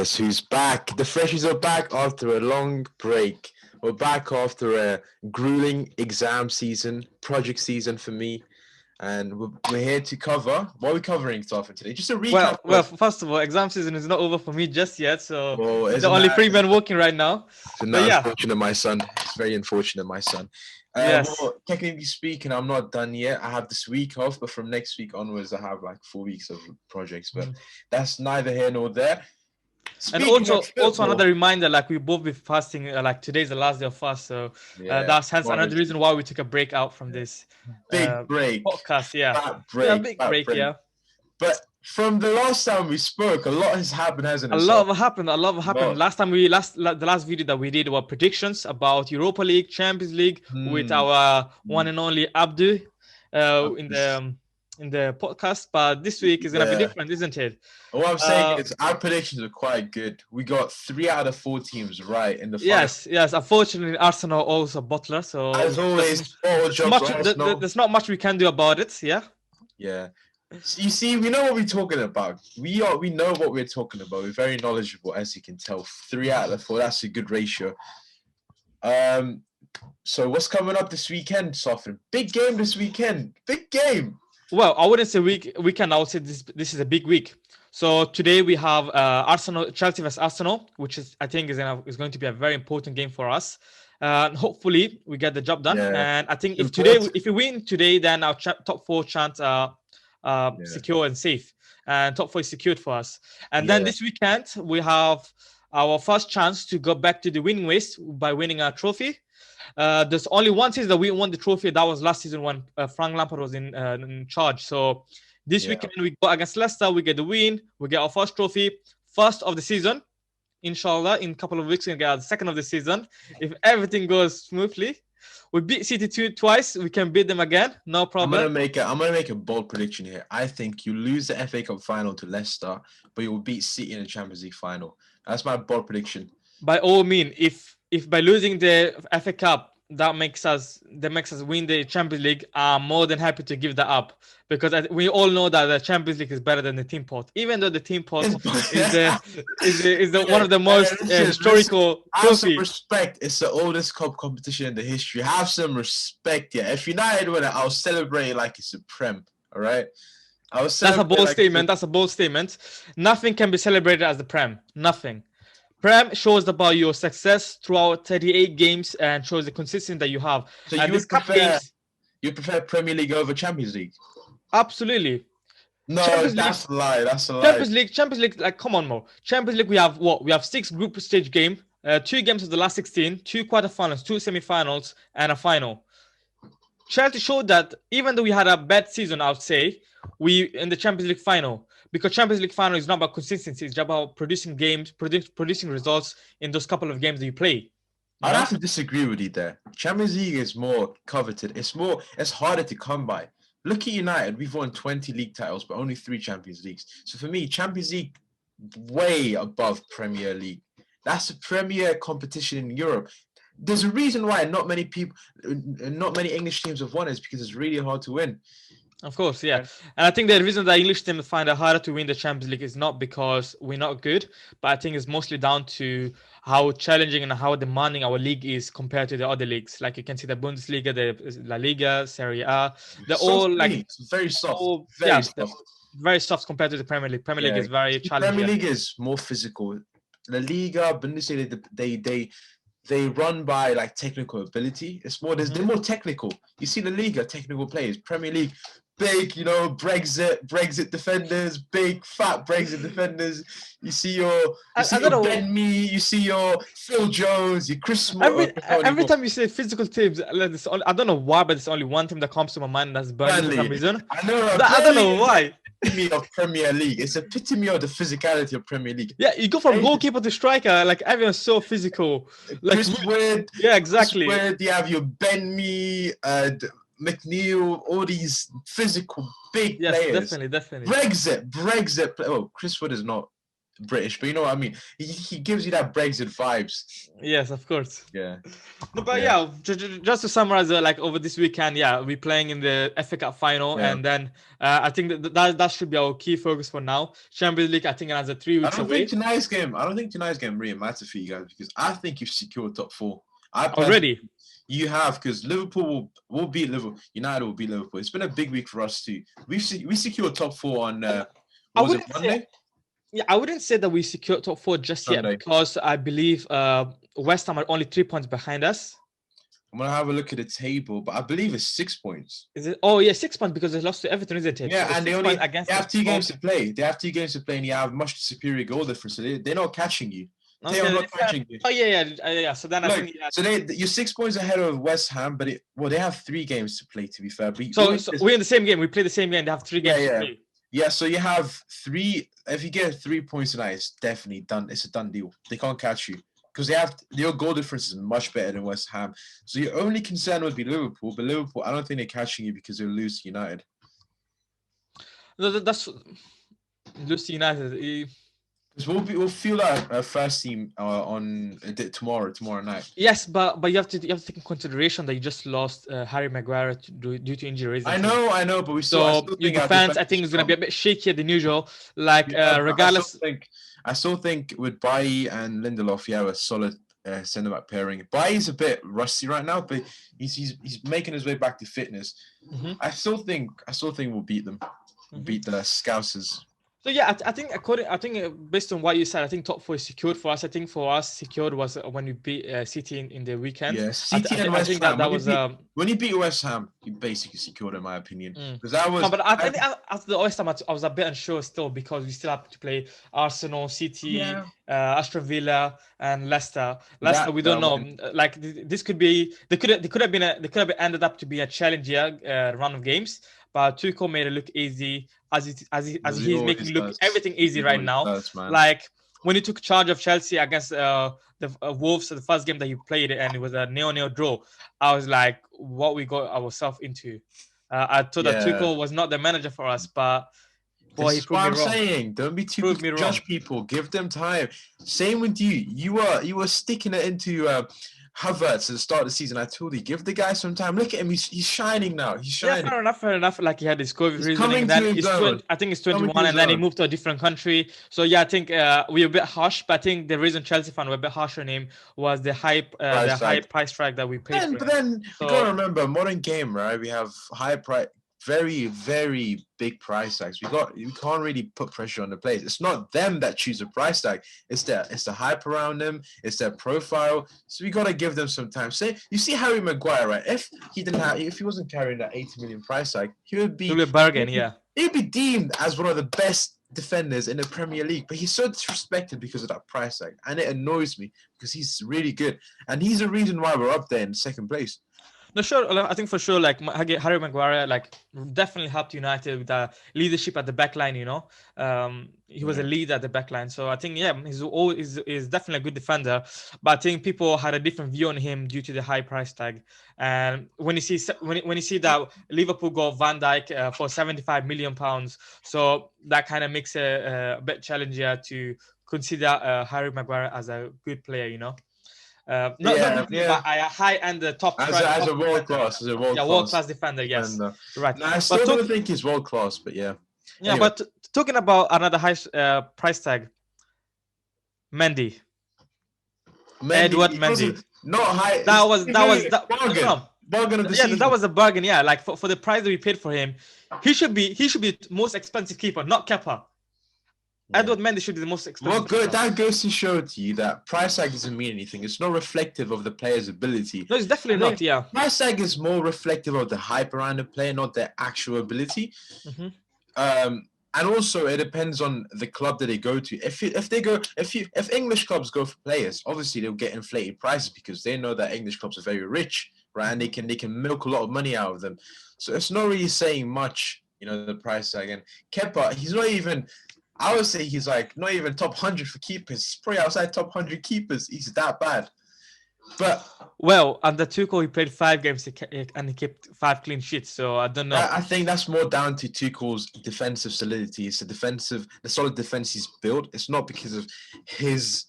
Guess who's back? The Freshies are back after a long break. We're back after a grueling exam season, project season for me. And we're here to cover. What are we covering, Stefan, today? Just a recap. First of all, exam season is not over for me just yet. So Well, the only free man working right now. Isn't But that yeah, unfortunate, my son? It's very unfortunate, my son. yes. Well, technically speaking, I'm not done yet. I have this week off, but from next week onwards, I have like 4 weeks of projects. But that's neither here nor there. And Speaking of also football, another reminder, like we both be fasting, like today's the last day of fast, so that's hence another reason why we took a break out from this big break podcast. Yeah, fat break, big fat break. Yeah, but from the last time we spoke, a lot has happened, hasn't it? A lot happened. Last time the last video that we did were predictions about Europa League, Champions League with our one and only Abdu in the podcast. But this week is gonna be different, isn't it? What I'm saying is our predictions are quite good. We got 3 out of 4 teams right in the final. Yes. Unfortunately, Arsenal also Butler. So as always, there's not much we can do about it. Yeah. You see, we know what we're talking about. We know what we're talking about. We're very knowledgeable, as you can tell. 3 out of 4. That's a good ratio. So what's coming up this weekend, Sofin? Big game this weekend. Big game. Well, I wouldn't say weekend. I would say this is a big week. So today we have Chelsea vs Arsenal, which I think is going to be a very important game for us. Hopefully we get the job done. And I think if we win today, then our top 4 chance are secure and safe. And top 4 is secured for us. And then this weekend we have our first chance to go back to the winning ways by winning our trophy. There's only one season that we won the trophy. That was last season when Frank Lampard was in charge. So this weekend we go against Leicester. We get the win. We get our first trophy, first of the season. Inshallah, in a couple of weeks we get our second of the season. If everything goes smoothly, we beat City twice. We can beat them again. No problem. I'm gonna make a bold prediction here. I think you lose the FA Cup final to Leicester, but you will beat City in the Champions League final. That's my bold prediction. By all means, if by losing the FA Cup that makes us win the Champions League, I'm more than happy to give that up, because we all know that the Champions League is better than the team pot, even though the team pot is the one of the most historical trophy. Have some respect. It's the oldest cup competition in the history. Have some respect. Yeah, if United win it, I'll celebrate it like it's a Prem. All right. That's a bold statement. That's a bold statement. Nothing can be celebrated as the Prem. Nothing. Prem shows about your success throughout 38 games and shows the consistency that you have. So you prefer Premier League over Champions League? Absolutely. No, that's a lie. That's a lie. Champions League, like, come on, Mo. Champions League, we have what? We have 6 group stage games, 2 games of the last 16, 2 quarterfinals, 2 semi-finals, and a final. Chelsea showed that even though we had a bad season, I would say, we in the Champions League final. Because Champions League final is not about consistency. It's about producing games, producing results in those couple of games that you play. I'd have to disagree with you there. Champions League is more coveted. It's harder to come by. Look at United. We've won 20 league titles, but only 3 Champions Leagues. So for me, Champions League way above Premier League. That's a premier competition in Europe. There's a reason why not many English teams have won. Is because it's really hard to win. Of course, yeah. And I think the reason the English team find it harder to win the Champions League is not because we're not good, but I think it's mostly down to how challenging and how demanding our league is compared to the other leagues. Like you can see the Bundesliga, the La Liga, Serie A. They're all like very soft. Very soft compared to the Premier League. Premier League is very challenging. Premier League is more physical. La Liga, Bundesliga, they run by like technical ability. It's more they're more technical. You see La Liga, technical players. Premier League, big, Brexit defenders, big fat Brexit defenders. You see your Ben Mee, you see your Phil Jones, your Chris Smalling. Every time you say physical teams, I don't know why, but it's only one team that comes to my mind. That's Burnley for some reason. I don't know why. Epitome of Premier League. It's epitome of the physicality of Premier League. Yeah, you go from goalkeeper to striker. Like everyone's so physical. Like Chris Wood. Yeah, exactly. Chris Wood, you have your Ben Mee, McNeil, all these physical big players. Definitely. Brexit. Oh, Chris Wood is not British, but you know what I mean. He gives you that Brexit vibes. Yes, of course. Yeah. No, but Yeah. yeah, just to summarize, like over this weekend, yeah, we're playing in the FA Cup final, Yeah. and then I think that should be our key focus for now. Champions League, I think, another 3 weeks I don't away think tonight's game really matters for you guys because I think you've secured top four. I personally, already. you have because Liverpool will beat Liverpool. United will beat Liverpool. It's been a big week for us too. We secured top four on I what was it, wouldn't say, Monday? yeah, I wouldn't say that we secured top four just yet Sunday. because I believe West Ham are only 3 points behind us. I'm gonna have a look at the table, but I believe it's 6 points. Is it? Oh yeah, 6 points because they lost to Everton, isn't it? Yeah, So and they 6 points against have us. 2 games to play. They have 2 games to play, and you have much superior goal difference. So they're not catching you. They are Okay. not catching you. Oh yeah. So then I Look, think so you're 6 points ahead of West Ham, but they have 3 games to play. To be fair, but so we're in the same game. We play the same game. They have 3 games to play. Yeah, so you have 3. If you get 3 points tonight, it's definitely done. It's a done deal. They can't catch you because your goal difference is much better than West Ham. So your only concern would be Liverpool, but Liverpool, I don't think they're catching you because they'll lose to United. No, that's lose to United. Because we'll feel that first team on tomorrow night. Yes, but you have to take in consideration that you just lost Harry Maguire due to injuries. I know, but we still. So your defense, I think, is going to be a bit shakier than usual. Like regardless, I still think with Bailly and Lindelof, you have a solid centre back pairing. Bailly's a bit rusty right now, but he's making his way back to fitness. Mm-hmm. I still think we'll beat them, beat the Scousers. So yeah, I think based on what you said, I think top four is secured for us. I think for us, secured was when we beat City in the weekend. Yeah, City and West Ham. That was when you beat West Ham, you basically secured, in my opinion. Because that was. No, but I think after the West Ham, I was a bit unsure still because we still have to play Arsenal, City, Aston Villa, and Leicester. We don't know. Like this could be. They could have ended up to be a challenging run of games. But Tuchel made it look easy as he's making look everything easy right now. Like when he took charge of Chelsea against the Wolves, the first game that he played, and it was a 0-0 draw. I was like, what we got ourselves into. I thought that Tuchel was not the manager for us, but boy, he proved me wrong. Saying, don't be too quick to judge people. Give them time. Same with you. You were sticking it into Havertz at the start of the season. I told you, give the guy some time. Look at him. He's shining now. He's shining. Yeah, fair enough. Like he had his COVID reasoning. Then I think he's 21, and then he moved to a different country. So yeah, I think we're a bit harsh. But I think the reason Chelsea fans were a bit harsh on him was the high price tag that we paid. But then you gotta remember, modern game, right? We have high price. Very, very big price tags. We can't really put pressure on the players. It's not them that choose a price tag. It's the hype around them. It's their profile. So we gotta give them some time. Say you see Harry Maguire, right? If he wasn't carrying that 80 million price tag, he would be a bargain. He'd be deemed as one of the best defenders in the Premier League. But he's so disrespected because of that price tag, and it annoys me because he's really good, and he's the reason why we're up there in second place. No, sure. I think for sure, like Harry Maguire, like definitely helped United with the leadership at the back line. You know, he was a leader at the back line. So I think he's definitely a good defender. But I think people had a different view on him due to the high price tag. And when you see that Liverpool got Van Dijk for £75 million, so that kind of makes it a bit challenging to consider Harry Maguire as a good player. You know. But a high-end top as a world class defender. Yes, right. No, I still don't think he's world class, but yeah. Yeah, anyway. But talking about another high price tag, Mendy. Edward Mendy. Not high. That was bargain of the season. That was a bargain. Yeah, like for the price that we paid for him, he should be the most expensive keeper, not Kepa. Yeah. Edward Mendy should be the most expensive. Well, good. That goes to show to you that price tag doesn't mean anything. It's not reflective of the player's ability. No, it's definitely not. Yeah, price tag is more reflective of the hype around the player, not their actual ability. Mm-hmm. And also, it depends on the club that they go to. If English clubs go for players, obviously they'll get inflated prices because they know that English clubs are very rich, right? And they can milk a lot of money out of them. So it's not really saying much, you know, the price tag. And Kepa, he's not even. I would say he's like not even top 100 for keepers. He's probably outside top 100 keepers. He's that bad. But Well, under Tuchel, he played 5 games and he kept 5 clean sheets. So I don't know. I think that's more down to Tuchel's defensive solidity. It's the solid defense he's built. It's not because of his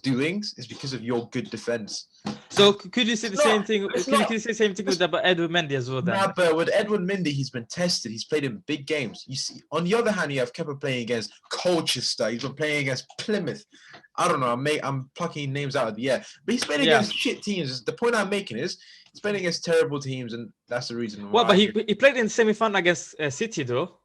doings. It's because of your good defense. So could you say the same thing? It's Could you not. say the same thing with Edward Mendy as well? Then Nah, but with Edward Mendy, he's been tested. He's played in big games. You see, on the other hand, you have Kepa playing against Colchester. He's been playing against Plymouth. I don't know. I'm plucking names out of the air, but he's playing against shit teams. The point I'm making is he's playing against terrible teams, and that's the reason why. Well, but he played in semi-final against City, though.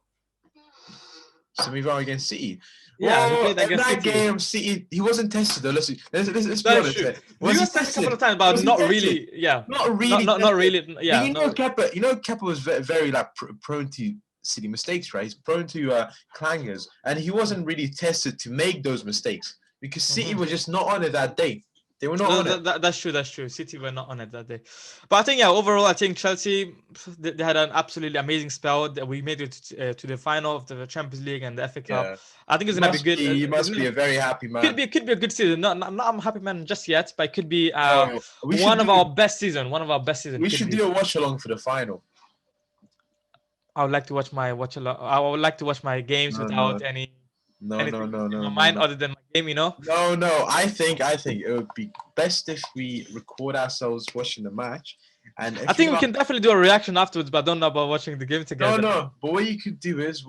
Semi-final against City. Yeah, well, he played against that City. Game, City, he wasn't tested though. Let's be honest. True. He was tested a couple of times, but not really. Yeah, not really. Not really. Yeah, Kepa was very like prone to silly mistakes, right? He's prone to clangers, and he wasn't really tested to make those mistakes because City was just not on it that day. They were not on it. That's true. City were not on it that day. But I think, overall, I think Chelsea, they had an absolutely amazing spell. That we made it to the final of the Champions League and the FA Cup. Yeah. I think it's going to be good. You must be a very happy man. Could be a good season. Not I'm a happy man just yet, but it could be one of our best seasons. We should do a watch along for the final. I would like to watch my I would like to watch my games without any. No, mind other than my game, No. I think it would be best if we record ourselves watching the match, and I think we can definitely do a reaction afterwards. But I don't know about watching the game together. No. But what you could do is,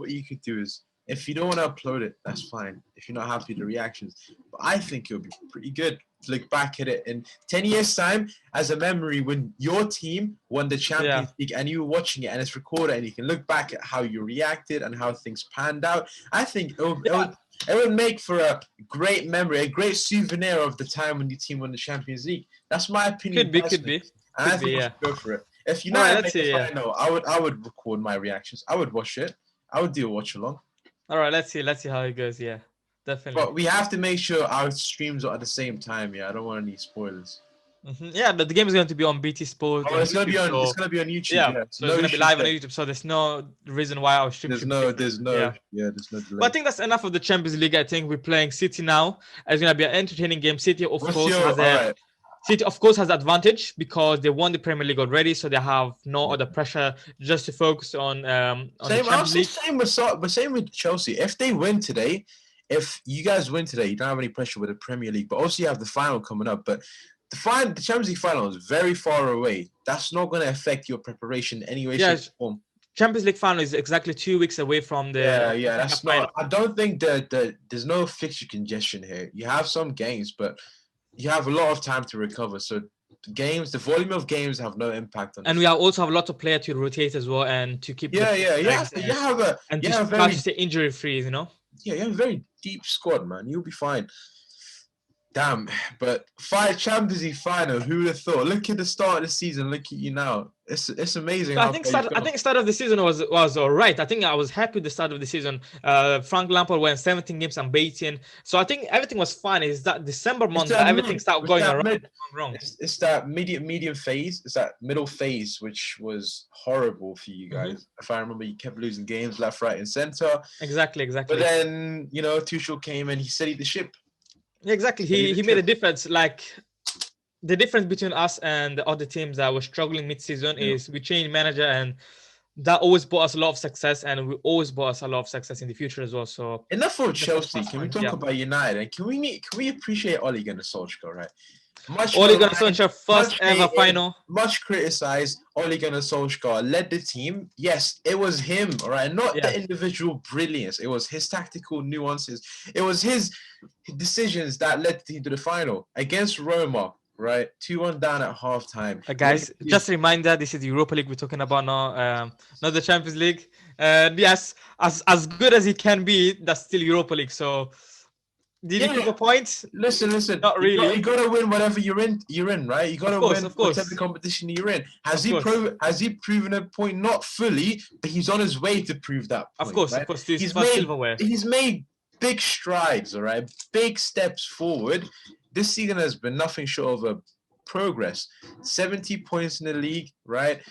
if you don't want to upload it, that's fine. If you're not happy with the reactions, but I think it would be pretty good to look back at it in 10 years' time as a memory when your team won the Champions League and you were watching it and it's recorded and you can look back at how you reacted and how things panned out. I think it would make for a great memory, a great souvenir of the time when your team won the Champions League. That's my opinion. Could be. And I think we should go for it. If you know, I would record my reactions. I would watch it. I would do a watch along. All right, let's see how it goes. Yeah, definitely. But we have to make sure our streams are at the same time. Yeah, I don't want any spoilers. Yeah, but the game is going to be on BT Sport. Oh, it's going to be on YouTube. Yeah, so it's going to be live on YouTube. So there's no reason why our stream. There's no delay. But I think that's enough of the Champions League. I think we're playing City now. It's going to be an entertaining game. City, of course, has advantage because they won the Premier League already, so they have no other pressure just to focus on the Champions League. Same with Chelsea. If they win today, if you guys win today, you don't have any pressure with the Premier League. But also you have the final coming up. But the Champions League final is very far away. That's not going to affect your preparation anyway. Shape, or form. Champions League final is exactly 2 weeks away from the. That's not. I don't think that there's no fixture congestion here. You have some games, but you have a lot of time to recover. So the volume of games have no impact on. And we also have a lot of players to rotate as well and to keep. You have stay injury free. You know. Yeah, you have a very deep squad, man. You'll be fine. Damn, but Champions League final. Who would have thought? Look at the start of the season. Look at you now. It's amazing. So I think start of the season was all right. I think I was happy with the start of the season. Frank Lampard went 17 games unbeaten. So I think everything was fine. It's that December month that everything started going wrong. It's that medium phase. It's that middle phase which was horrible for you guys. If I remember, you kept losing games left, right, and center. Exactly. But then Tuchel came and he steadied the ship. Exactly. He made a difference. Like the difference between us and the other teams that were struggling mid-season is we changed manager, and that always brought us a lot of success, and we always brought us a lot of success in the future as well. So enough for Chelsea. Can we talk about United? And can we appreciate Ole Gunnar Solskjaer, right? Ole Gunnar Solskjaer, first ever final. Much criticized. Ole Gunnar Solskjaer led the team. Yes, it was him, all right, not the individual brilliance. It was his tactical nuances. It was his decisions that led the team to the final against Roma. Right, 2-1 down at halftime. Guys, just a reminder: this is the Europa League we're talking about now, not the Champions League. Yes, as good as it can be, that's still Europa League. So, did you prove a point? Listen. Not really. You gotta win whatever you're in, right? You gotta win whatever competition you're in. Has he proven a point? Not fully, but he's on his way to prove that point. Of course. He's made big strides. All right, big steps forward. This season has been nothing short of a progress. 70 points in the league, right?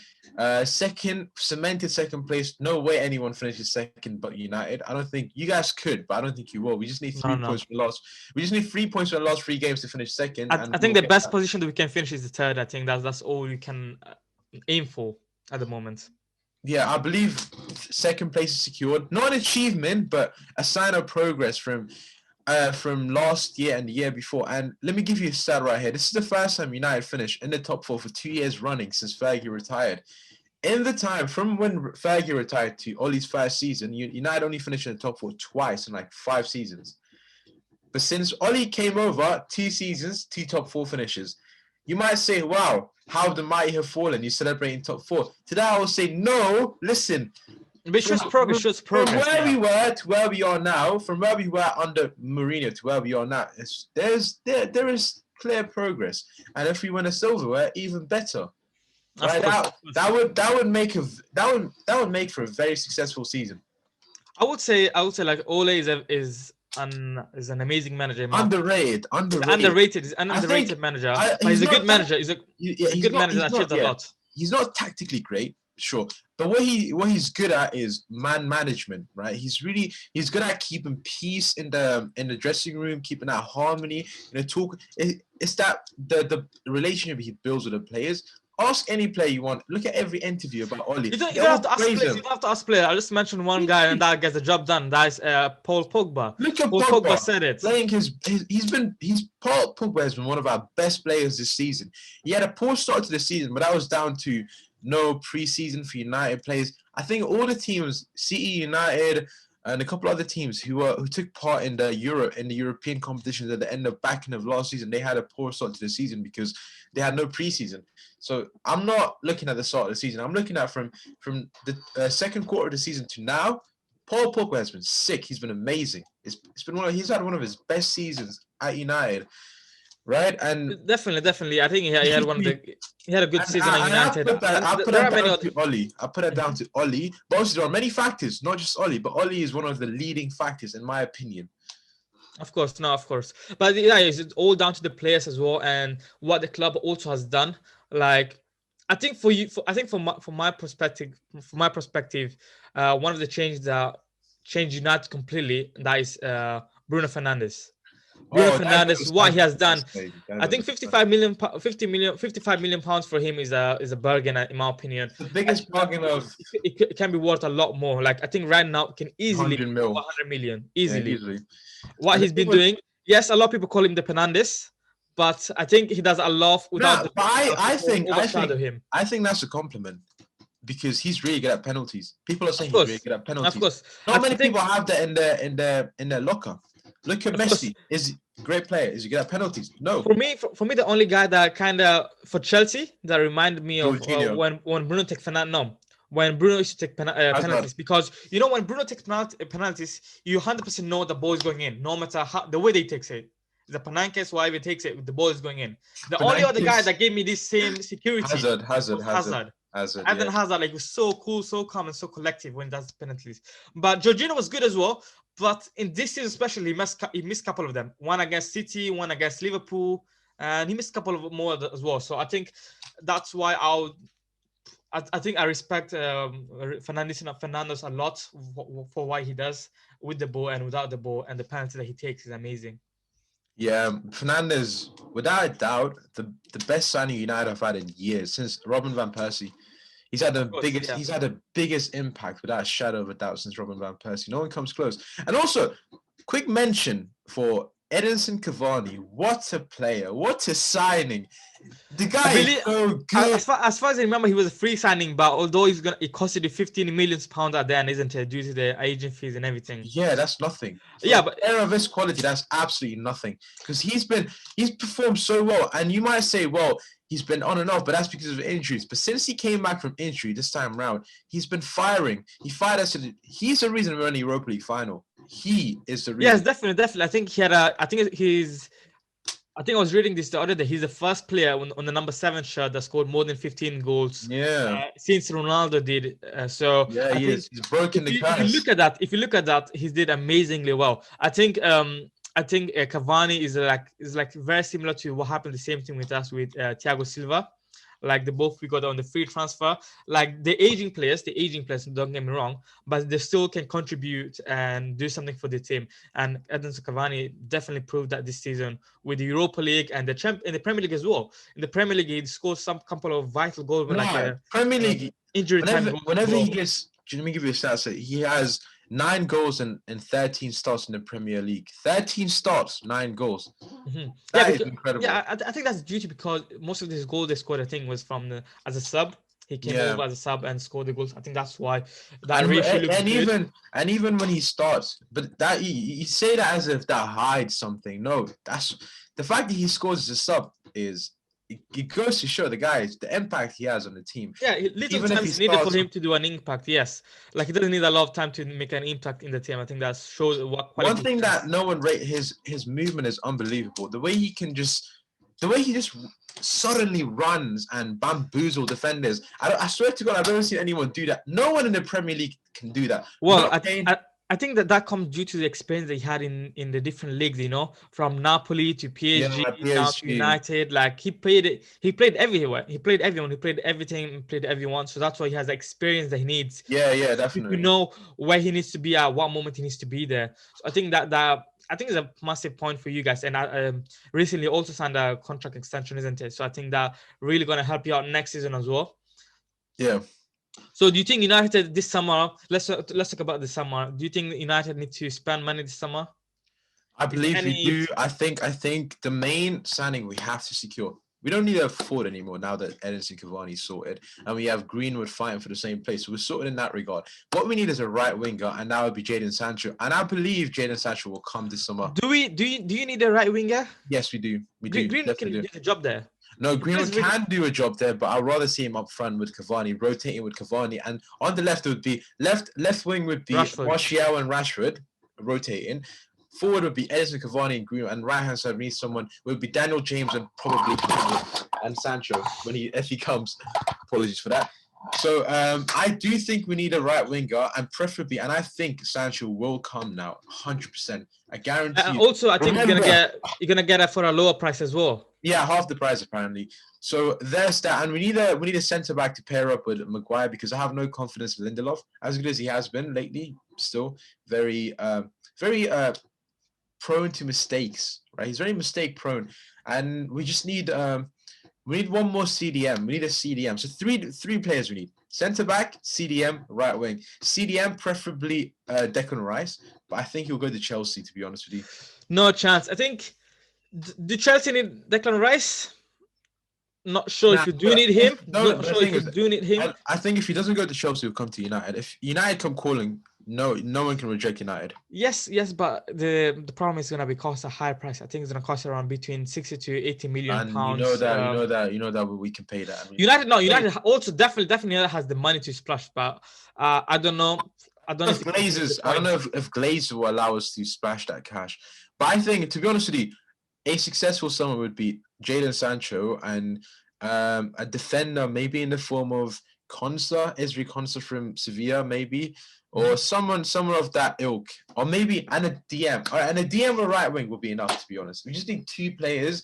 Cemented second place. No way anyone finishes second but United. I don't think you guys could, but I don't think you will. We just need three No. points from the last. We just need 3 points from the last 3 games to finish second. I think the best position that we can finish is the third. I think that's all we can aim for at the moment. Yeah, I believe second place is secured. Not an achievement, but a sign of progress from last year and the year before. And let me give you a stat right here. This is the first time United finished in the top 4 for 2 years running since Fergie retired. In the time from when Fergie retired to Ollie's first season, United only finished in the top 4 twice in like 5 seasons. But since Ollie came over, 2 seasons, 2 top 4 finishes. You might say, wow, how the mighty have fallen. You're celebrating top 4. Today I will say, no, listen. But shows progress. From where we were to where we are now, from where we were under Mourinho to where we are now, there is clear progress. And if we win a silverware, even better. Right? That would make for a very successful season. I would say like Ole is an amazing manager. Underrated. He's an underrated manager. But he's a good manager. He's a good manager that achieves a lot. He's not tactically great, sure, but what he's good at is man management, right? He's good at keeping peace in the dressing room, keeping that harmony. It's that the relationship he builds with the players. Ask any player you want. Look at every interview about Oli. You don't have to ask players. You don't have to ask players. I just mentioned one guy and that gets the job done. That's Paul Pogba. Look at Paul Pogba said it. Playing Paul Pogba has been one of our best players this season. He had a poor start to the season, but that was down to no preseason for United players. I think all the teams, City, United, and a couple other teams who took part in the European competitions at the end of last season, they had a poor start to the season because they had no preseason. So I'm not looking at the start of the season. I'm looking at from the second quarter of the season to now. Paul Pogba has been sick. He's been amazing. He's had one of his best seasons at United, right? And definitely, I think he had a good season at United. I put that down to Oli. I put it down to Oli. But also there are many factors, not just Oli, but Oli is one of the leading factors in my opinion. Of course. But yeah, it's all down to the players as well and what the club also has done. Like, I think from my perspective, one of the changes that changed United completely, that is Bruno Fernandes. What he has done. I think 55 million pounds for him is a bargain in my opinion. The biggest bargain of it can be worth a lot more. Like I think right now it can easily 100 million easily. Yeah, easily. What he's been doing. Yes, a lot of people call him the Fernandes, but I think he does a lot without. I think that's a compliment. Because he's really good at penalties. People are saying he's really good at penalties. Of course. Not many people have that in their locker. Look at Messi. Is he a great player? Is he good at penalties? No. For me, the only guy that kind of for Chelsea that reminded me of when Bruno takes when Bruno used to take penalties, because when Bruno takes penalties, you 100% know the ball is going in, no matter the way they takes it. The Panankes, whoever he takes it, the ball is going in. The only other guy that gave me this same security Hazard. Eden Hazard, like, was so cool, so calm, and so collective when he does penalties. But Jorginho was good as well. But in this season especially, he missed a couple of them. One against City, one against Liverpool, and he missed a couple of more as well. So I think that's why I respect Fernandes a lot for what he does with the ball and without the ball, and the penalty that he takes is amazing. Yeah, Fernandes, without a doubt, the best signing United have had in years since Robin van Persie. He's had the biggest impact without a shadow of a doubt since Robin van Persie. No one comes close. And also, quick mention for Edinson Cavani. What a player! What a signing! The guy is so good. As far as I remember, he was a free signing, but although it costed you 15 million pounds at the end, isn't it? Due to the agent fees and everything. Yeah, that's nothing. But player of his quality, that's absolutely nothing. Because he's performed so well, and you might say, well, he's been on and off, but that's because of injuries. But since he came back from injury this time around, he's been firing. He fired us. He's the reason we're in the Europa League final. He is the reason. Yes, definitely. I think I was reading this the other day. He's the first player on the number 7 shirt that scored more than 15 goals. Yeah. Since Ronaldo did. He's broken the curse. If you look at that, he did amazingly well. I think I think Cavani is like very similar to what happened. The same thing with us with Thiago Silva. Like the both we got on the free transfer. Like the aging players. Don't get me wrong, but they still can contribute and do something for the team. And Edinson Cavani definitely proved that this season with the Europa League and in the Premier League as well. In the Premier League, he scored some couple of vital goals, No, like a Premier League. injury time goals as Whenever well. he gets, let me give you a stat. So he has 9 goals and 13 starts in the Premier League. 13 starts, 9 goals. Mhm. That is because, incredible. I think that's due to because most of these goals they scored, I think, was from as a sub. He came Yeah. over as a sub and scored the goals. I think that's why that And, ratio looks good. even when he starts, but that you say that as if that hides something. No, that's the fact that he scores as a sub is it goes to show the guys the impact he has on the team. Yeah, little Even if time he is needed for starts, him to do an impact. Yes, like he doesn't need a lot of time to make an impact in the team. I think that shows what quality. one thing that no one rate his movement is unbelievable. The way he just suddenly runs and bamboozle defenders. I swear to God, I've never seen anyone do that. No one in the Premier League can do that. Well, I think that comes due to the experience that he had in the different leagues, from Napoli to PSG, now to PSG. United. Like he played everywhere. He played everyone. He played everything. Played everyone. So that's why he has the experience that he needs. Yeah, To definitely. know where he needs to be at what moment he needs to be there. So I think that I think is a massive point for you guys. And I recently also signed a contract extension, isn't it? So I think that really gonna help you out next season as well. Yeah. So do you think United this summer? Let's talk about the summer. Do you think United need to spend money this summer? I believe we do. I think the main signing we have to secure. We don't need a forward anymore now that Edinson Cavani is sorted, and we have Greenwood fighting for the same place. So we're sorted in that regard. What we need is a right winger, and that would be Jadon Sancho. And I believe Jadon Sancho will come this summer. Do you need a right winger? Yes, we do. We do. Greenwood can do the job there. No, Greenwood can do a job there, but I'd rather see him up front with Cavani, rotating with Cavani, and on the left it would be left wing would be Martial and Rashford rotating. Forward would be Edinson Cavani and Greenwood, and right hand side needs someone would be Daniel James and probably and Sancho if he comes. Apologies for that. So I do think we need a right winger, and preferably, and I think Sancho will come now, 100%. I guarantee. Also, I think you're gonna get it for a lower price as well. Yeah, half the price apparently. So there's that, and we need a centre back to pair up with Maguire because I have no confidence in Lindelof as good as he has been lately. Still very prone to mistakes, right? He's very mistake prone, and we just need one more CDM. We need a CDM. So three players we need: centre back, CDM, right wing. CDM preferably Declan Rice, but I think he'll go to Chelsea. To be honest with you, no chance. I think. Do Chelsea need Declan Rice? Not sure if you do need him. Not sure if you do need him. I think if he doesn't go to Chelsea, he'll come to United. If United come calling, no one can reject United. Yes, but the problem is going to be cost a high price. I think it's going to cost around between 60 to 80 million pounds. You know that we can pay that. I mean, United also definitely has the money to splash, but I don't know. I don't know if Glazers will allow us to splash that cash. But I think, to be honest with you, a successful summer would be Jadon Sancho and a defender, maybe in the form of Ezri Konsa from Sevilla, maybe, or someone of that ilk, or maybe and a DM. All right, and a DM or right wing will be enough. To be honest, we just need 2 players,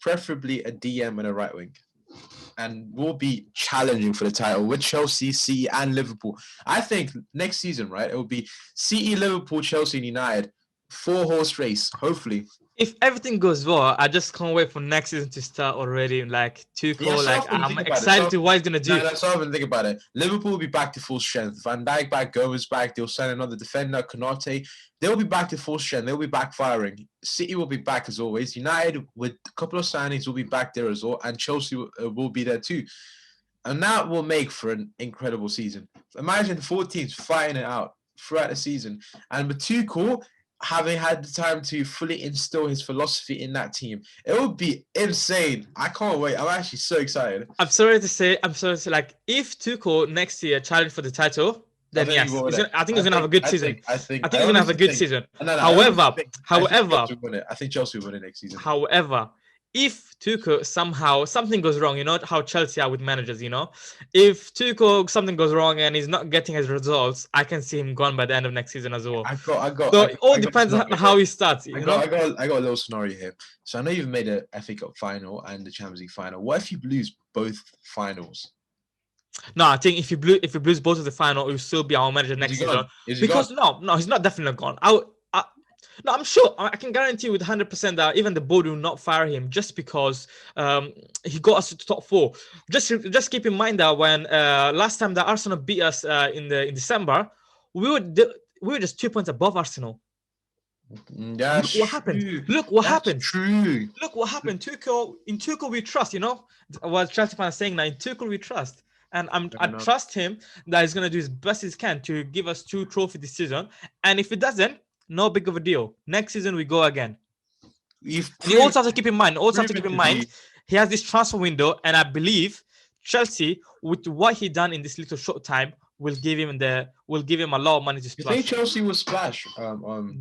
preferably a DM and a right wing, and we'll be challenging for the title with Chelsea, City, and Liverpool. I think next season, right, it will be City, Liverpool, Chelsea, and United, 4-horse race, hopefully. If everything goes well, I just can't wait for next season to start already. Like Tuchel, I'm excited to what he's gonna do. That's all I think about it. Liverpool will be back to full strength. Van Dijk back, Gomez back. They'll sign another defender, Konate. They'll be back to full strength. They'll be back firing. City will be back as always. United with a couple of signings will be back there as well, and Chelsea will be there too. And that will make for an incredible season. Imagine 4 teams fighting it out throughout the season, and with Tuchel having had the time to fully instill his philosophy in that team, it would be insane. I can't wait. I'm actually so excited. I'm sorry to say, like, if Tuchel next year challenge for the title, then yes, I think he's gonna have a good season. I think he's gonna have a good season. However, I think Chelsea will win it next season. However, if Tuchel somehow something goes wrong, you know how Chelsea are with managers, you know, if Tuchel something goes wrong and he's not getting his results, I can see him gone by the end of next season as well. So it all I got a depends on scenario how here. he starts, you know. I got a little scenario here. So I know you've made a FA Cup final and the Champions League final. What if you lose both finals? No, I think if you lose both of the final, he'll still be our manager Is he next season. gone? Is he gone? Because no, he's not definitely gone. No, I'm sure. I can guarantee with 100% that even the board will not fire him just because he got us to top four. Just keep in mind that when last time that Arsenal beat us in December, we were just 2 points above Arsenal. That's Look what happened. true. Look what That's happened. true. Look what happened. Tuchel we trust. You know what Chelsea fans are saying now. In Tuchel we trust, and I trust him that he's gonna do his best he can to give us 2 trophies this season. And if it doesn't, no big of a deal. Next season we go again. You've And you also have to keep in mind. proven He has this transfer window, and I believe Chelsea, with what he done in this little short time, will give him a lot of money to You splash. think Chelsea will splash?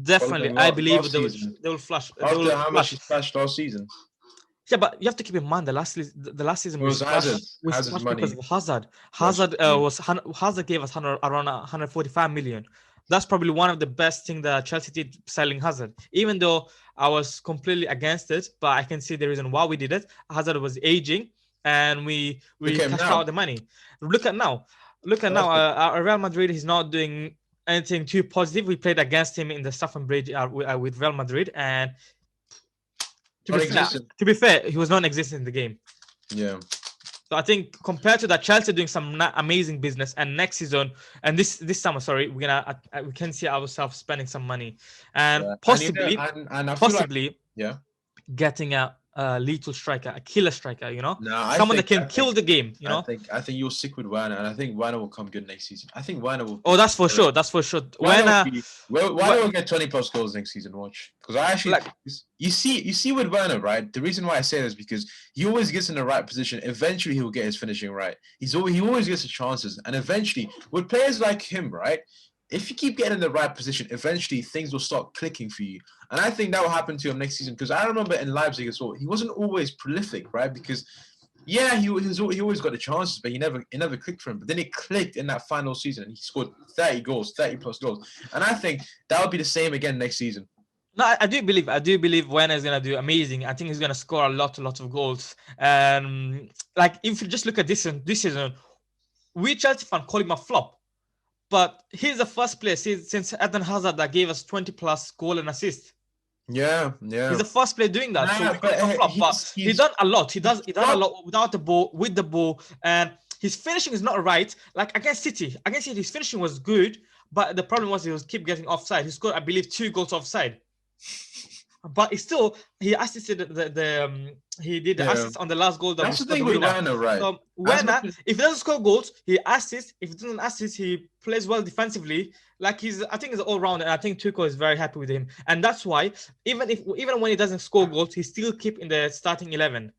Definitely, I believe last they season? will flash. After how much he splashed last season? Yeah, but you have to keep in mind the last season It was Hazard's splashed because money. of Hazard. That's Hazard gave us around 145 million. That's probably one of the best thing that Chelsea did selling Hazard. Even though I was completely against it, but I can see the reason why we did it. Hazard was aging, and we Look at him cashed now. out the money. Look at now. Real Madrid is not doing anything too positive. We played against him in the Stamford Bridge with Real Madrid, and to be fair, he was non-existent in the game. Yeah. So I think compared to that, Chelsea doing some amazing business, and next season and this summer, sorry, we can see ourselves spending some money and possibly and I feel like, yeah, getting a lethal striker, a killer striker, you know, no, someone that can kill the game, you know. I think you'll stick with Werner, and I think Werner will come good next season. I think Werner will. Oh, that's for sure. That's for sure. Werner will get 20+ goals next season. Watch, because I actually you see with Werner, right? The reason why I say this is because he always gets in the right position. Eventually, he will get his finishing right. He always gets the chances, and eventually, with players like him, right? If you keep getting in the right position, eventually things will start clicking for you. And I think that will happen to him next season. Because I remember in Leipzig as well, he wasn't always prolific, right? Because, yeah, he always got the chances, but he never clicked for him. But then it clicked in that final season, and he scored 30+ goals. And I think that will be the same again next season. No, I do believe Werner is gonna do amazing. I think he's gonna score a lot of goals. Like if you just look at this season, we Chelsea fan call him a flop. But he's the first player since Eden Hazard that gave us 20+ goal and assist. Yeah. He's the first player doing that. Nah, but he done a lot. He done a lot without the ball, with the ball, and his finishing is not right. Like against City, his finishing was good, but the problem was he was keep getting offside. He scored, I believe, 2 goals offside. But he assisted he did the assist on the last goal. That's the thing with Werner, right? So Werner, if he doesn't score goals, he assists. If he doesn't assist, he plays well defensively. Like I think he's all round, and I think Tuchel is very happy with him. And that's why even when he doesn't score goals, he still keep in the starting 11.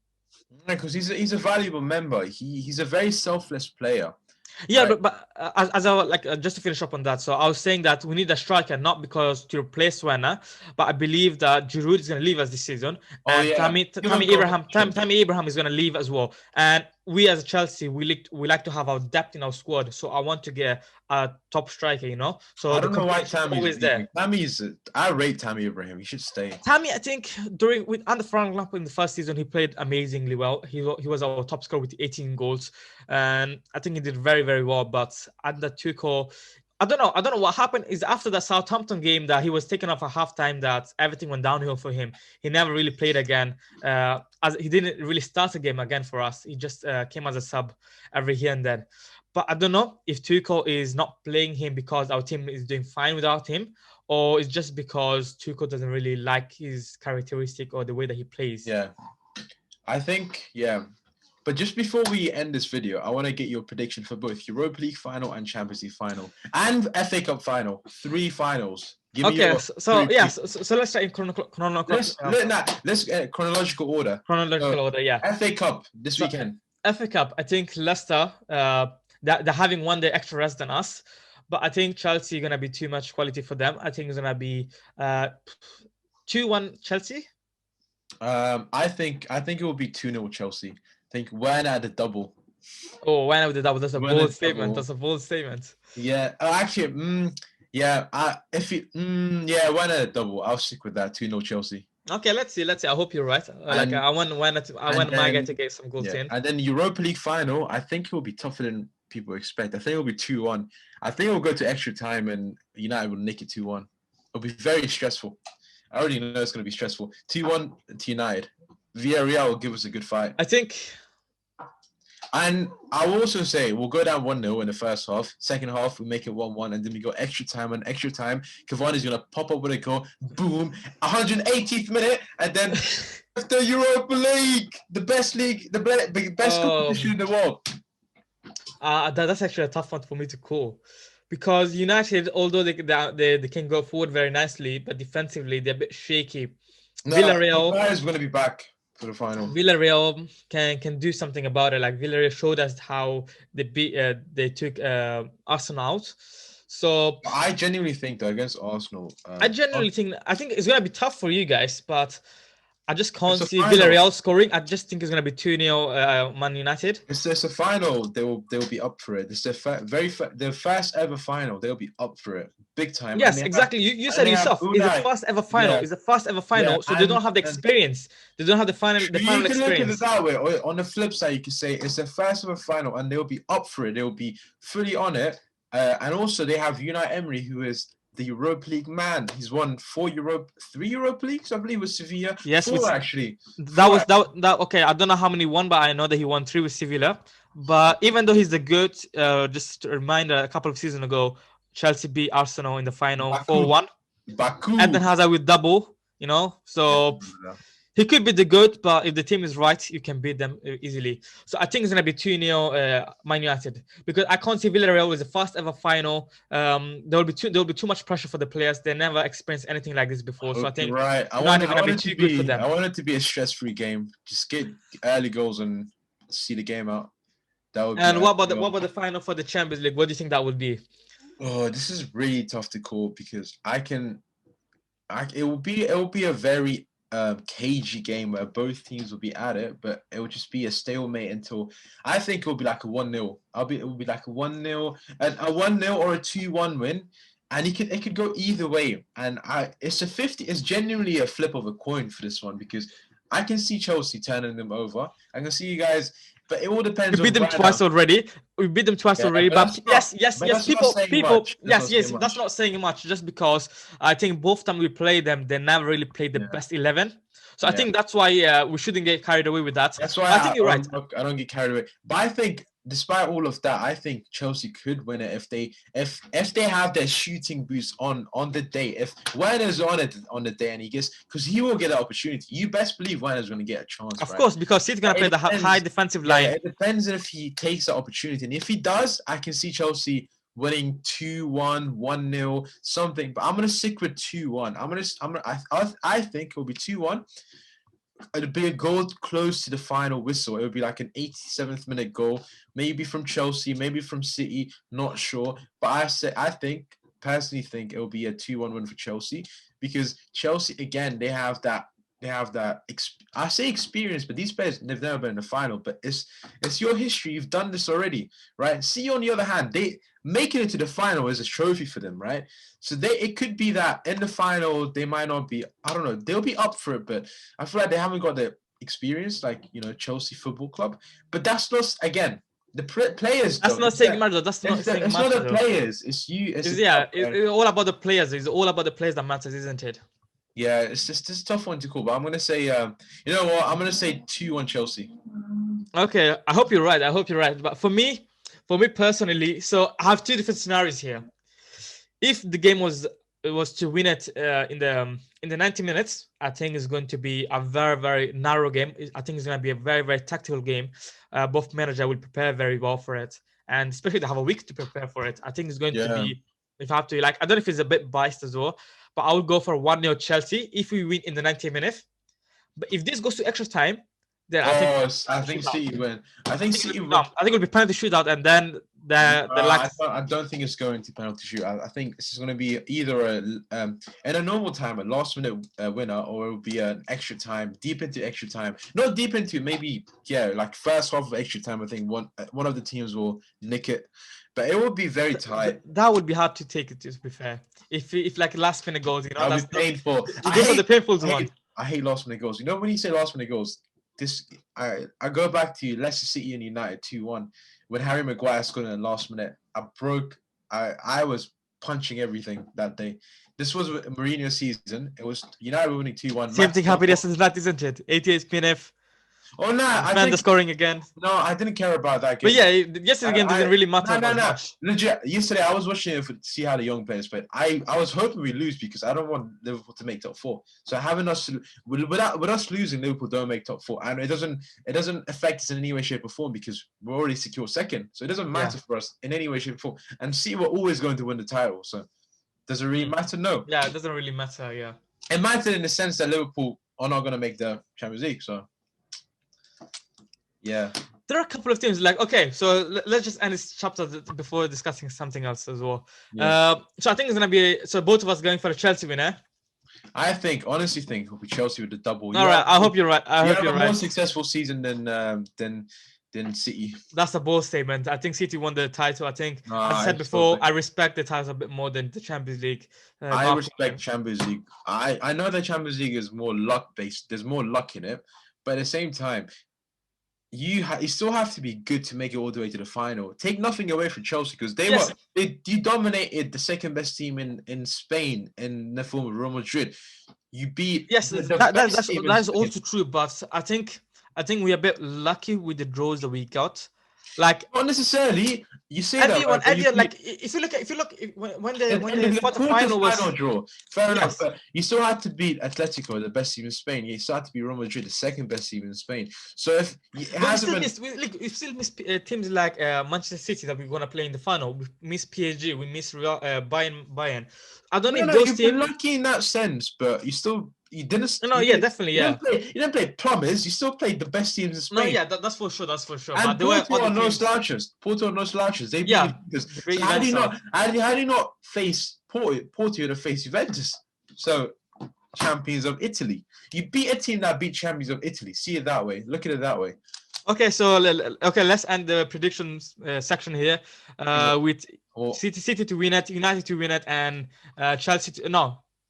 Because he's a valuable member. He's a very selfless player. Yeah, right. but as I like just to finish up on that, so I was saying that we need a striker not because to replace Werner, but I believe that Giroud is going to leave us this season, and Tammy Abraham is going to leave as well. And we as Chelsea, we like to have our depth in our squad, so I want to get a top striker, you know. So I don't know why Tammy's always there. I rate Tammy Abraham. He should stay. Tammy, I think under Frank Lampard in the first season, he played amazingly well. He was our top scorer with 18 goals, and I think he did very, very well. But under Tuchel, I don't know what happened. Is after the Southampton game that he was taken off at halftime, that everything went downhill for him. He never really played again. As he didn't really start a game again for us. He just came as a sub every here and then. But I don't know if Tuchel is not playing him because our team is doing fine without him, or it's just because Tuchel doesn't really like his characteristic or the way that he plays. Yeah, I think, yeah. But just before we end this video, I want to get your prediction for both Europa League final and Champions League final and FA Cup final. 3 finals. So let's start in chronological order. Chronological order, yeah. FA Cup this weekend. FA Cup, I think Leicester, they're having one day extra rest than us. But I think Chelsea going to be too much quality for them. I think it's going to be 2-1 Chelsea. I think it will be 2-0 Chelsea. I think Werner at the double. Oh, when I with the double, that's a Werner bold statement. double. That's a bold statement. Yeah. Actually, yeah. Yeah, Werner at the double. I'll stick with that. 2-0 Chelsea. Okay, let's see. Let's see. I hope you're right. Like And I and want my guy to then get some goals yeah, in. and then Europa League final. I think it will be tougher than people expect. I think it will be 2-1. I think it will go to extra time, and United will nick it 2-1. It'll be very stressful. I already know it's going to be stressful. 2-1 to United. Villarreal will give us a good fight. I think And I will also say we'll go down 1-0 in the first half. Second half, we make it 1-1, and then we go extra time. And extra time, Cavani's going to pop up with a goal. Boom. 180th minute. And then the Europa League, the best league, the best competition in the world. that's actually a tough one for me to call. Because United, although they can go forward very nicely, but defensively they're a bit shaky. No, Villarreal Maguire's going to be back for the final. Villarreal can do something about it. Like Villarreal showed us how they took Arsenal out. So I genuinely think that against Arsenal, I genuinely think it's gonna be tough for you guys, but I just can't it's a see final. Villarreal scoring. I just think it's gonna be 2-0 Man United. It's a final. They will be up for it. It's their their first ever final. They'll be up for it big time. Yes, exactly. You said yourself. It's the first ever final. Yeah. It's the first ever final. Yeah, so they don't have the experience. They don't have the final You can look at it experience. that way. Or on the flip side, you could say it's their first ever final, and they'll be up for it. They'll be fully on it. And also they have Unai Emery, who is the Europa League man. He's won 3 Europa Leagues, I believe, with Sevilla. Yes, 4 actually. That okay. I don't know how many he won, but I know that he won 3 with Sevilla. But even though he's the good, just a reminder, a couple of seasons ago, Chelsea beat Arsenal in the final 4-1. Baku. Eden Hazard with double, so he could be the good, but if the team is right, you can beat them easily. So I think it's gonna be 2-0 Man United, because I can't see Villarreal was the first ever final. There will be too much pressure for the players. They never experienced anything like this before. So I think United gonna be too good for them. I want it to be a stress-free game. Just get early goals and see the game out. That would. And what about the final for the Champions League? What do you think that would be? Oh, this is really tough to call because it will be a very cagey game where both teams will be at it, but it will just be a stalemate until I think it will be like a 1-0. It will be like a 1-0 and a 1-0 or a 2-1 win, and it could go either way. And it's a 50. It's genuinely a flip of a coin for this one because I can see Chelsea turning them over. I can see you guys. But it all depends. We beat them twice already. But yes. People. That's not saying much. Just because I think both times we play them, they never really played the best 11. So I think that's why we shouldn't get carried away with that. That's why I think you're right. I don't get carried away. But I think, despite all of that, I think Chelsea could win it if they have their shooting boost on the day. If Werner's on it on the day and because he will get an opportunity. You best believe Werner's going to get a chance. Of course, because he's going to play the high defensive line. It depends if he takes the opportunity, and if he does, I can see Chelsea winning 2-1, 1-0, something. But I'm gonna stick with 2-1. I think it will be 2-1. It'll be a goal close to the final whistle. It would be like an 87th minute goal, maybe from Chelsea, maybe from City, not sure. But I personally think it will be a 2-1 win for Chelsea because Chelsea again they have that. I say experience, but these players they've never been in the final. But it's your history. You've done this already, right? See, on the other hand, they making it to the final is a trophy for them, right? So it could be that in the final they might not be. I don't know. They'll be up for it, but I feel like they haven't got the experience like Chelsea Football Club. But that's not again. The players. That's not saying much. That's not saying much. It's not the players. It's you. It's all about the players. It's all about the players that matters, isn't it? Yeah, it's just a tough one to call, but I'm gonna say, you know what? I'm gonna say 2-1 Chelsea. Okay, I hope you're right. But for me personally, so I have 2 different scenarios here. If the game was to win it in the 90 minutes, I think it's going to be a very, very narrow game. I think it's going to be a very, very tactical game. Both managers will prepare very well for it, and especially they have a week to prepare for it. I think it's going to be, if I have to, I don't know if it's a bit biased as well, but I would go for 1-0 Chelsea if we win in the 90 minutes. But if this goes to extra time, then I think City win. I think City win. I think it'll be penalty shootout, and then The lack. I don't think it's going to penalty shoot. I think this is going to be either in a normal time, a last minute winner, or it will be an extra time, deep into extra time. Not deep into, maybe, yeah, like first half of extra time. I think one of the teams will nick it, but it will be very tight. That would be hard to take it, to be fair. If like last minute goals, you know, That'll be painful. Those are the painful ones. I hate last minute goals. You know, when you say last minute goals, I go back to Leicester City and United 2-1 when Harry Maguire scored in the last minute. I was punching everything that day. This was Mourinho's season. It was United were winning 2-1. Same thing happened yesterday night, isn't it? 88th minute. Oh no! I think the scoring again. No, I didn't care about that game. But yeah, yesterday's game didn't really matter much. Legit, yesterday I was watching it to see how the young players played. I was hoping we lose because I don't want Liverpool to make top 4. So having us with us losing, Liverpool don't make top 4, and it doesn't affect us in any way, shape, or form because we're already secure second. So it doesn't matter for us in any way, shape, or form. And City were always going to win the title. So does it really matter? No. Yeah, it doesn't really matter. Yeah. It mattered in the sense that Liverpool are not going to make the Champions League. So. Yeah, there are a couple of teams like, okay, so let's just end this chapter before discussing something else as well. Yeah. So I think it's gonna be both of us going for a Chelsea winner. I honestly think it'll be Chelsea with the double. All right, I hope you're right. I hope you're right. More successful season than City. That's a bold statement. I think City won the title. I think, as I said before, I respect the title a bit more than the Champions League. I respect Champions League. I know the Champions League is more luck based. There's more luck in it, but at the same time. You still have to be good to make it all the way to the final. Take nothing away from Chelsea because you dominated the second best team in Spain in the form of Real Madrid. You beat that is also true, but I think we are a bit lucky with the draws that we got. Like not necessarily. You say everyone, like if you look when the final draw, fair enough. But you still had to beat Atletico, the best team in Spain. You still had to beat Real Madrid, the second best team in Spain. So if we still miss teams like Manchester City that we're gonna play in the final. We miss PSG, we miss Bayern. I don't know if those teams. You've been lucky in that sense, but you didn't. No, yeah, definitely, yeah. You didn't play plumbers. You still played the best teams in Spain. No, yeah, that's for sure. And Porto are no slouches. They so how do you not face Porto to face Juventus? So champions of Italy. You beat a team that beat champions of Italy. See it that way. Look at it that way. Okay, so let's end the predictions section here with City to win it, United to win it, and Chelsea.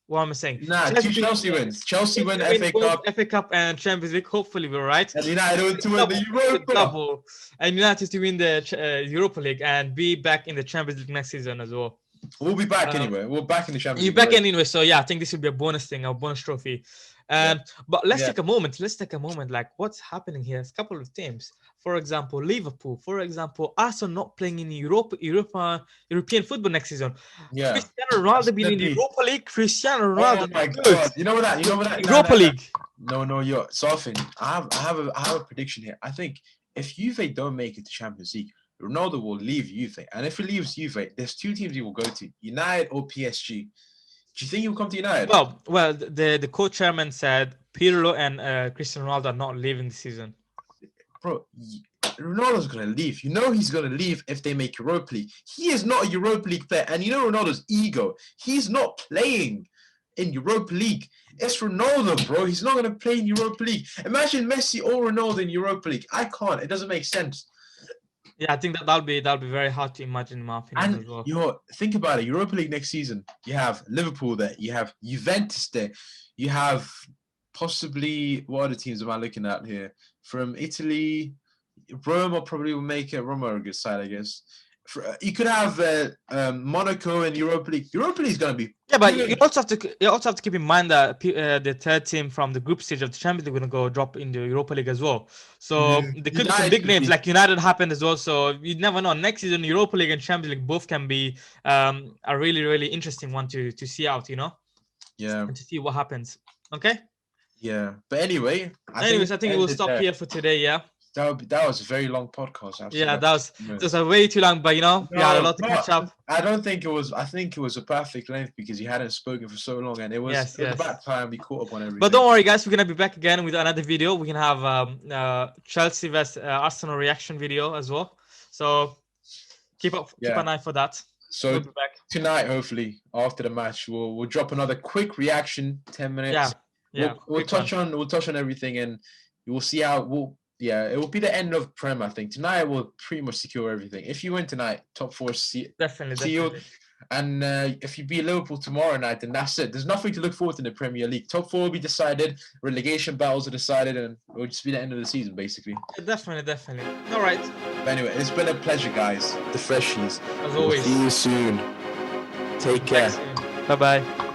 What am I saying? Chelsea wins. Chelsea win FA Cup and Champions League. Hopefully, we're right. And United to win the Europa. Double. And United to win the Europa League and be back in the Champions League next season as well. We'll be back anyway. We're back in the Champions League. You're back anyway. So yeah, I think this will be a bonus thing, a bonus trophy. But let's take a moment. Like, what's happening here? It's a couple of teams. For example, Liverpool. For example, Arsenal not playing in European football next season. Yeah. Cristiano Ronaldo being in the Europa League. Cristiano Ronaldo. Oh my God. You know what that? Europa League. No, you're softening. I have a prediction here. I think if Juve don't make it to Champions League, Ronaldo will leave Juve. And if he leaves Juve, there's two teams he will go to: United or PSG. Do you think he'll come to United? Well, the co-chairman said Pirlo and Cristiano Ronaldo are not leaving the season. Bro, Ronaldo's going to leave. You know he's going to leave if they make Europa League. He is not a Europa League player. And you know Ronaldo's ego. He's not playing in Europa League. It's Ronaldo, bro. He's not going to play in Europa League. Imagine Messi or Ronaldo in Europa League. I can't. It doesn't make sense. Yeah, I think that'll be very hard to imagine in my opinion as well. Think about it. Europa League next season. You have Liverpool there. You have Juventus there. You have possibly, what other teams am I looking at here? From Italy, Roma probably will make it. Roma are a good side, I guess. You could have Monaco in Europa League. Europa League is going to be. Yeah, but you also have to keep in mind that the third team from the group stage of the Champions League are going to go drop in the Europa League as well. So there could be some big names like United happened as well. So you never know. Next season, Europa League and Champions League both can be a really, really interesting one to see out. You know. Yeah. And to see what happens. Okay. Yeah, but anyway. I think we'll stop here for today. Yeah. That was a very long podcast. Actually. Yeah, that was a way too long, but we had a lot to catch up. I don't think it was. I think it was a perfect length because you hadn't spoken for so long, and it was about time we caught up on everything. But don't worry, guys, we're gonna be back again with another video. We can have Chelsea vs Arsenal reaction video as well. So keep an eye for that. So We'll be back. tonight, hopefully, after the match, we'll drop another quick reaction, 10 minutes. Yeah. We'll touch on everything, and we'll see how it will be the end of Prem. I think tonight will pretty much secure everything. If you win tonight, top four definitely. And if you beat Liverpool tomorrow night, then that's it. There's nothing to look forward to in the Premier League. Top four will be decided, relegation battles are decided, and it will just be the end of the season, basically. Definitely. All right. But anyway, it's been a pleasure, guys. The Freshies. As always. We'll see you soon. Take care. Bye-bye.